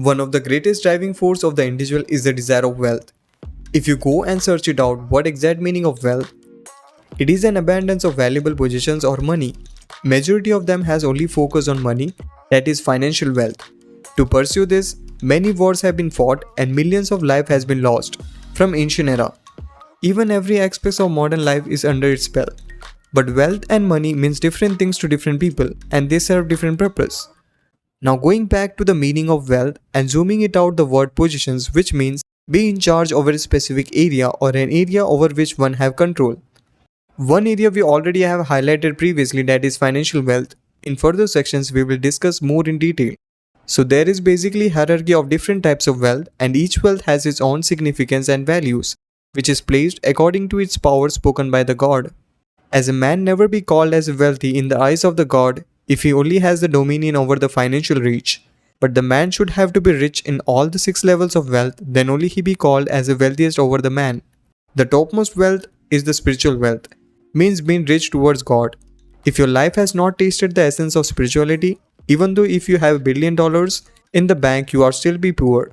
One of the greatest driving force of the individual is the desire of wealth. If you go and search it out, what exact meaning of wealth? It is an abundance of valuable possessions or money. Majority of them has only focus on money, that is financial wealth. To pursue this, many wars have been fought and millions of life has been lost from ancient era. Even every aspect of modern life is under its spell. But wealth and money means different things to different people and they serve different purpose. Now going back to the meaning of wealth and zooming it out the word possessions, which means be in charge over a specific area or an area over which one have control. One area we already have highlighted previously, that is financial wealth. In further sections we will discuss more in detail. So there is basically hierarchy of different types of wealth and each wealth has its own significance and values, which is placed according to its power spoken by the god. As a man never be called as wealthy in the eyes of the god if he only has the dominion over the financial reach. But the man should have to be rich in all the 6 levels of wealth, then only he be called as the wealthiest over the man. The topmost wealth is the spiritual wealth, means being rich towards God. If your life has not tasted the essence of spirituality, even though if you have $1 billion in the bank you are still be poor.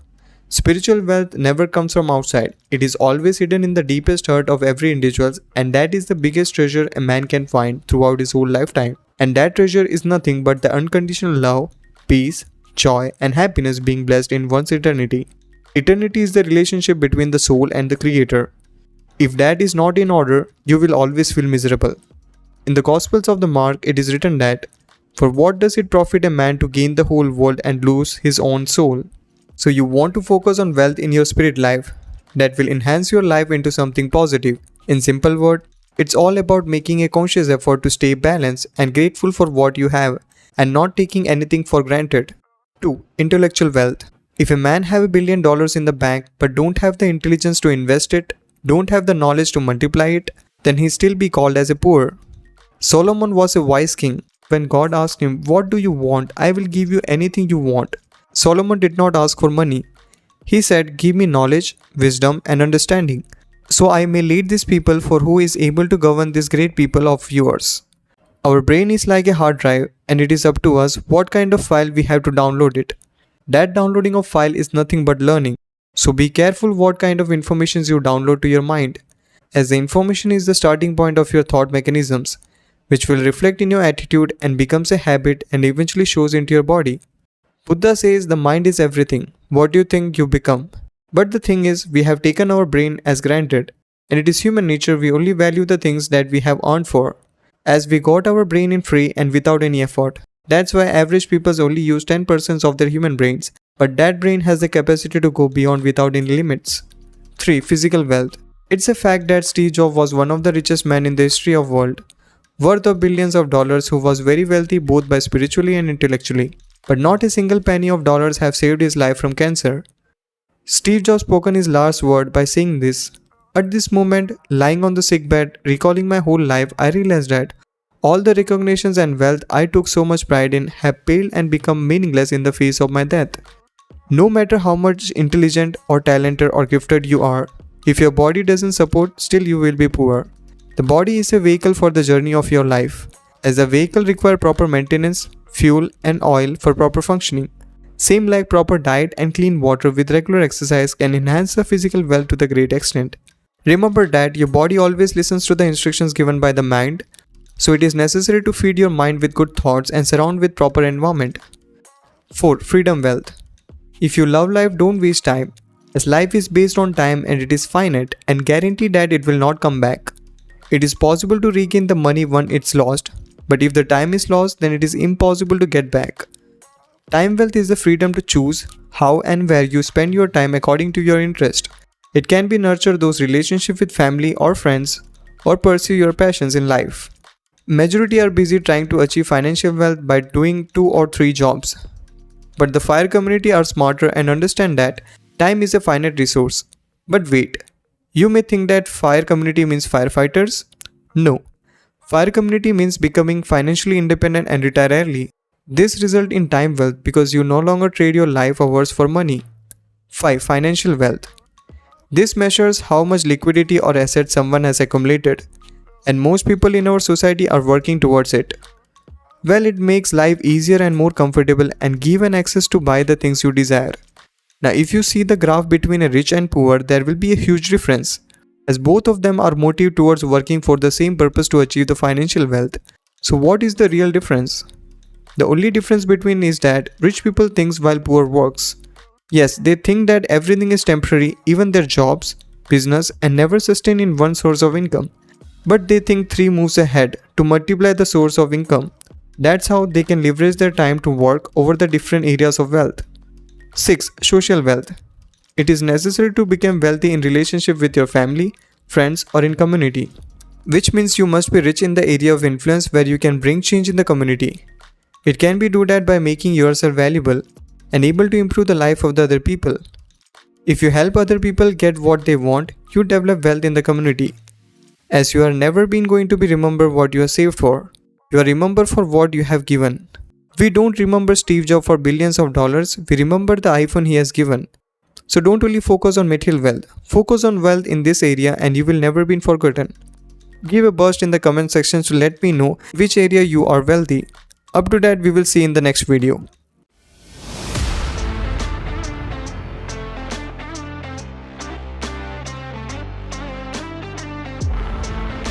Spiritual wealth never comes from outside, it is always hidden in the deepest heart of every individual and that is the biggest treasure a man can find throughout his whole lifetime. And that treasure is nothing but the unconditional love, peace, joy and happiness being blessed in one's eternity. Eternity is the relationship between the soul and the creator. If that is not in order, you will always feel miserable. In the Gospels of the Mark it is written that, "For what does it profit a man to gain the whole world and lose his own soul?" So you want to focus on wealth in your spirit life that will enhance your life into something positive. In simple word, it's all about making a conscious effort to stay balanced and grateful for what you have and not taking anything for granted. 2. Intellectual wealth. If a man have $1 billion in the bank but don't have the intelligence to invest it, don't have the knowledge to multiply it, then he still be called as a poor. Solomon was a wise king. When God asked him, "What do you want? I will give you anything you want." Solomon did not ask for money. He said, "Give me knowledge, wisdom and understanding, so I may lead these people for who is able to govern this great people of yours." Our brain is like a hard drive and it is up to us what kind of file we have to download it. That downloading of file is nothing but learning. So be careful what kind of information you download to your mind, as the information is the starting point of your thought mechanisms, which will reflect in your attitude and becomes a habit and eventually shows into your body. Buddha says the mind is everything, what you think you become. But the thing is, we have taken our brain as granted, and it is human nature we only value the things that we have earned for, as we got our brain in free and without any effort. That's why average people only use 10% of their human brains, but that brain has the capacity to go beyond without any limits. 3. Physical wealth. It's a fact that Steve Jobs was one of the richest men in the history of world, worth of billions of dollars, who was very wealthy both by spiritually and intellectually. But not a single penny of dollars have saved his life from cancer. Steve Jobs spoken his last word by saying this, "At this moment, lying on the sickbed, recalling my whole life, I realized that all the recognitions and wealth I took so much pride in have paled and become meaningless in the face of my death." No matter how much intelligent or talented or gifted you are, if your body doesn't support, still you will be poor. The body is a vehicle for the journey of your life, as a vehicle requires proper maintenance, fuel and oil for proper functioning. Same like proper diet and clean water with regular exercise can enhance the physical wealth to the great extent. Remember that your body always listens to the instructions given by the mind, so it is necessary to feed your mind with good thoughts and surround with proper environment. 4. Freedom wealth. If you love life, don't waste time, as life is based on time and it is finite and guarantee that it will not come back. It is possible to regain the money once it's lost, but if the time is lost, then it is impossible to get back. Time wealth is the freedom to choose how and where you spend your time according to your interest. It can be nurture those relationships with family or friends or pursue your passions in life. Majority are busy trying to achieve financial wealth by doing 2 or 3 jobs. But the fire community are smarter and understand that time is a finite resource. But wait, you may think that fire community means firefighters? No. Fire community means becoming financially independent and retire early. This results in time wealth because you no longer trade your life hours for money. 5. Financial wealth. This measures how much liquidity or assets someone has accumulated, and most people in our society are working towards it. Well, it makes life easier and more comfortable and give an access to buy the things you desire. Now, if you see the graph between a rich and poor, there will be a huge difference, as both of them are motivated towards working for the same purpose to achieve the financial wealth. So what is the real difference? The only difference between is that rich people thinks while poor works. Yes, they think that everything is temporary, even their jobs, business, and never sustain in one source of income. But they think 3 moves ahead to multiply the source of income. That's how they can leverage their time to work over the different areas of wealth. 6. Social wealth. It is necessary to become wealthy in relationship with your family, friends, or in community, which means you must be rich in the area of influence where you can bring change in the community. It can be do that by making yourself valuable and able to improve the life of the other people. If you help other people get what they want, you develop wealth in the community, as you are never been going to be remembered what you are saved for. You are remembered for what you have given. We don't remember Steve Jobs for billions of dollars, we remember the iPhone he has given. So don't only focus on material wealth, focus on wealth in this area and you will never be forgotten. Give a burst in the comment section to let me know which area you are wealthy. Up to that, we will see in the next video.